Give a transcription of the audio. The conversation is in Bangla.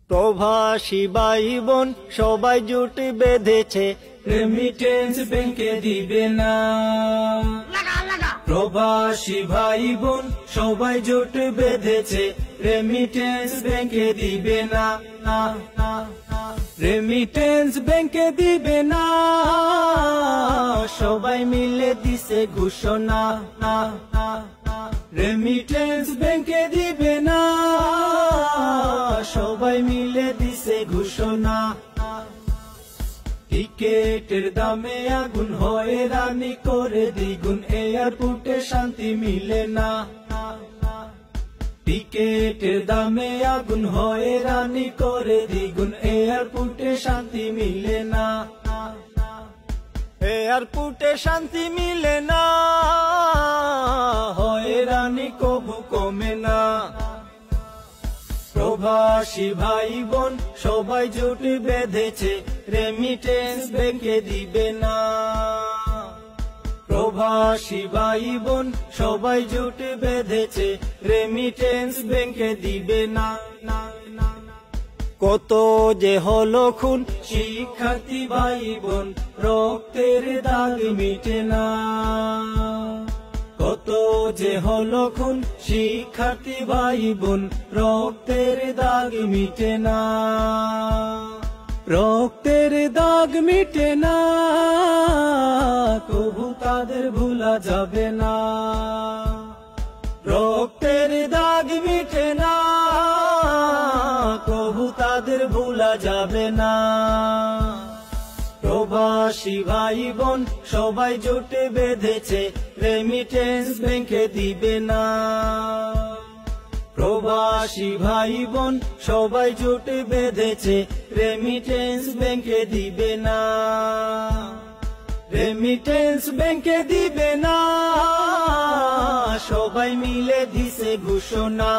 প্রবাসী ভাই বোন সবাই জুট বেঁধেছে, রেমিটেন্স ব্যাংকে দিবে না। প্রবাসী ভাই বোন সবাই জোট বেঁধেছে, রেমিটেন্স ব্যাংকে দিবে না। রেমিটেন্স ব্যাংকে দিবে না, সবাই মিলে দিছে ঘোষণা। রেমিটেন্স ব্যাংকে দিবে না, সবাই মিলে দিছে ঘোষণা। টিকেটের দামে আগুন হয়ে রানি করে দ্বিগুণ, এয়ারপোর্টে শান্তি মিলে না। টিকেটের দামে আগুন হয়ে রানি করে দ্বিগুণ, এয়ারপোর্টে শান্তি মিলে না। এয়ারপোর্টে শান্তি মিলে না, হয়ে রানি কবু কমে না। প্রবাসী ভাই বোন সবাই জোট বেঁধেছে, রেমিটেন্স ব্যাংকে দিবে না। প্রবাসী ভাই বোন সবাই জোট বেঁধেছে, রেমিটেন্স ব্যাংকে দিবে না। কত যে হলো খুন শিক্ষার্থী ভাই বোন, রক্তের দাগ মিটে না। কত যে হলো খুন শিক্ষার্থী ভাই বোন, রক্তের দাগ মিটে না। রক্তের দাগ মিটে না, কবু তাদের ভোলা যাবে না। রক্তের দাগ মিটে না, কবু তাদের ভোলা যাবে না। প্রবাসী ভাই বোন সবাই জোটে বেঁধেছে, রেমিটেন্স ব্যাংকে দিবে না। প্রবাসী ভাই বোন সবাই জোটে বেঁধেছে, রেমিটেন্স ব্যাংকে দিবে না। রেমিটেন্স ব্যাংকে দিবে না, সবাই মিলে দিছে ঘোষণা।